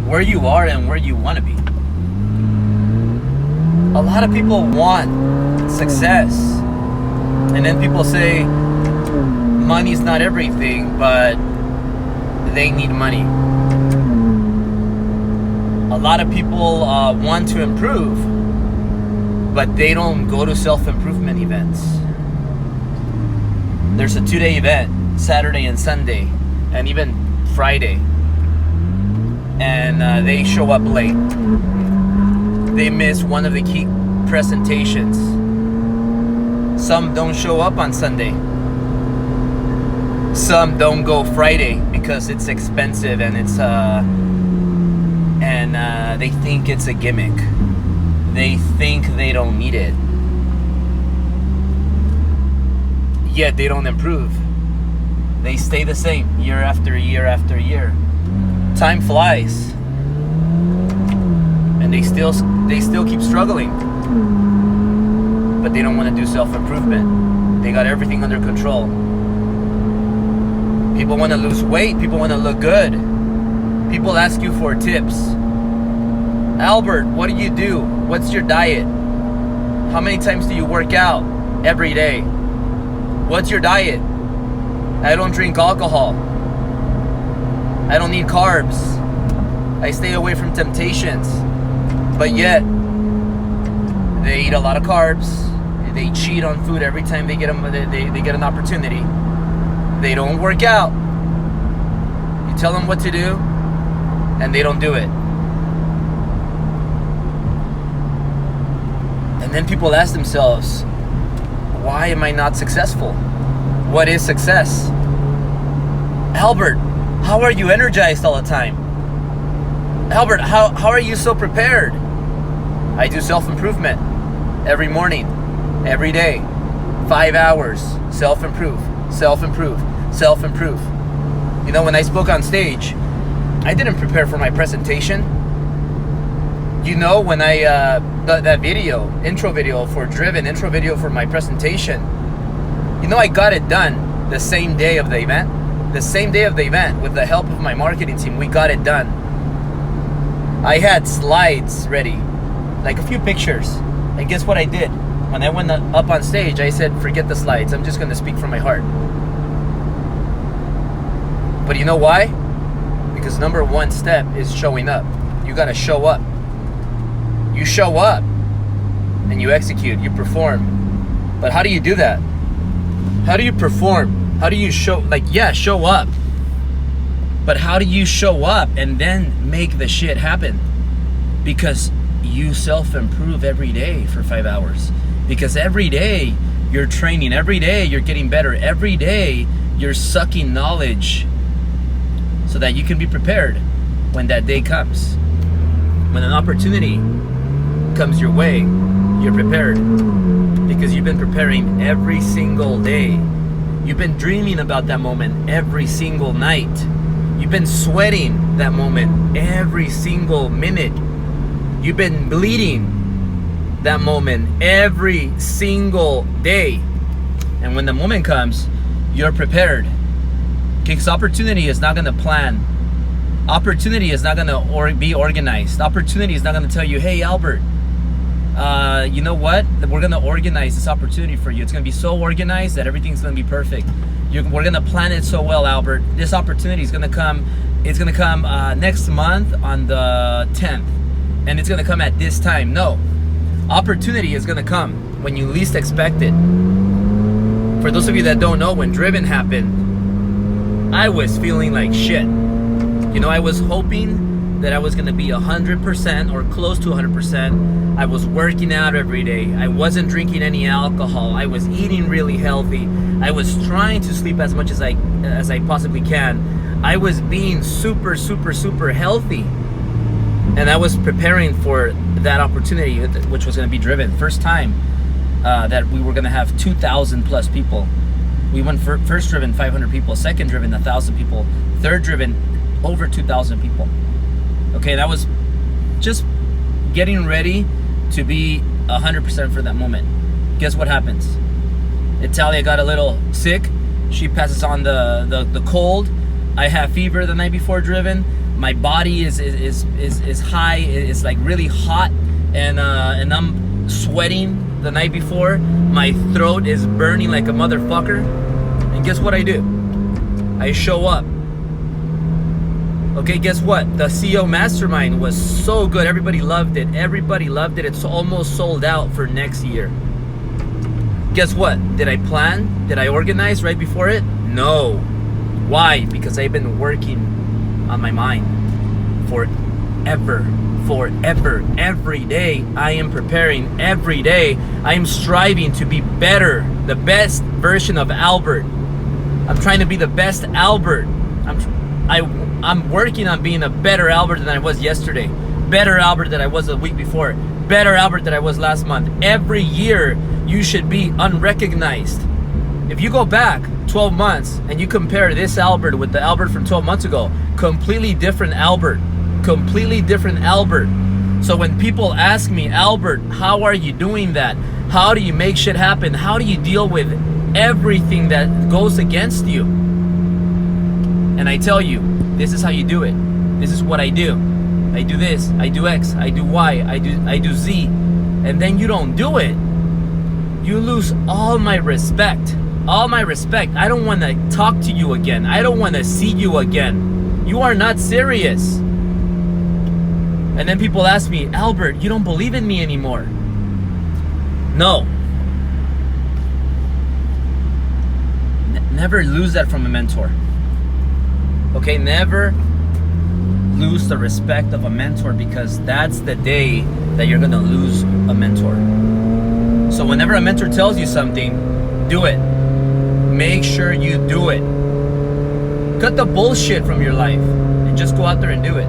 where you are and where you want to be. A lot of people want success, and then people say money's not everything, but they need money. A lot of people want to improve, but they don't go to self-improvement events. There's a 2-day event, Saturday and Sunday, and even Friday, and they show up late. They miss one of the key presentations. Some don't show up on Sunday. Some don't go Friday because it's expensive and it's they think it's a gimmick. They think they don't need it. Yet they don't improve. They stay the same year after year after year. Time flies, and they still keep struggling. But they don't want to do self-improvement. They got everything under control. People want to lose weight. People want to look good. People ask you for tips. Albert, what do you do? What's your diet? How many times do you work out? Every day. What's your diet? I don't drink alcohol. I don't need carbs. I stay away from temptations. But yet, they eat a lot of carbs. They cheat on food every time they get an opportunity. They don't work out. You tell them what to do, and they don't do it. And then people ask themselves, why am I not successful? What is success? Albert, how are you energized all the time? Albert, how are you so prepared? I do self-improvement every morning, every day, 5 hours, self-improve. You know, when I spoke on stage, I didn't prepare for my presentation. You know, when I that video, intro video for Driven, intro video for my presentation, you know, I got it done the same day of the event. The same day of the event, with the help of my marketing team, we got it done. I had slides ready, like a few pictures. And guess what I did? When I went up on stage, I said, forget the slides. I'm just going to speak from my heart. But you know why? Because number one step is showing up. You got to show up. You show up and you execute, you perform. But how do you do that? How do you perform? How do you show up? But how do you show up and then make the shit happen? Because you self-improve every day for 5 hours. Because every day you're training, every day you're getting better, every day you're sucking knowledge so that you can be prepared when that day comes. When an opportunity comes your way, you're prepared. Because you've been preparing every single day. You've been dreaming about that moment every single night. You've been sweating that moment every single minute. You've been bleeding that moment every single day. And when the moment comes, you're prepared. Because opportunity is not going to plan. Opportunity is not going to be organized. Opportunity is not going to tell you, hey, Albert, you know what? We're going to organize this opportunity for you. It's going to be so organized that everything's going to be perfect. We're going to plan it so well, Albert. This opportunity is going to come. It's going to come next month on the 10th. And it's going to come at this time. No. Opportunity is going to come when you least expect it. For those of you that don't know, when Driven happened, I was feeling like shit. You know, I was hoping that I was going to be 100% or close to 100%. I was working out every day. I wasn't drinking any alcohol. I was eating really healthy. I was trying to sleep as much as I possibly can. I was being super healthy. And I was preparing for that opportunity, which was going to be Driven. First time that we were going to have 2,000 plus people. We went first Driven 500 people, second Driven 1,000 people, third Driven over 2,000 people. Okay, and I was just getting ready to be 100% for that moment. Guess what happens? Italia got a little sick. She passes on the cold. I have fever the night before Driven. my body is high, it's like really hot, and I'm sweating the night before. My throat is burning like a motherfucker. And guess what I do? I show up. Okay, guess what? The CEO Mastermind was so good. Everybody loved it. Everybody loved it. It's almost sold out for next year. Guess what? Did I plan? Did I organize right before it? No. Why? Because I've been working on my mind forever. Every day I am preparing. Every day I am striving to be better, the best version of Albert. I'm trying to be the best Albert. I'm working on being a better Albert than I was yesterday, better Albert than I was the week before, better Albert than I was last month. Every year you should be unrecognized. If you go back 12 months and you compare this Albert with the Albert from 12 months ago, completely different Albert, completely different Albert. So when people ask me, Albert, how are you doing that? How do you make shit happen? How do you deal with everything that goes against you? And I tell you, this is how you do it. This is what I do. I do this, I do X, I do Y, I do Z. And then you don't do it. You lose all my respect. All my respect. I don't want to talk to you again. I don't want to see you again. You are not serious. And then people ask me, Albert, you don't believe in me anymore. No. Never lose that from a mentor. Okay, never lose the respect of a mentor, because that's the day that you're gonna lose a mentor. So whenever a mentor tells you something, do it. Make sure you do it. Cut the bullshit from your life and just go out there and do it.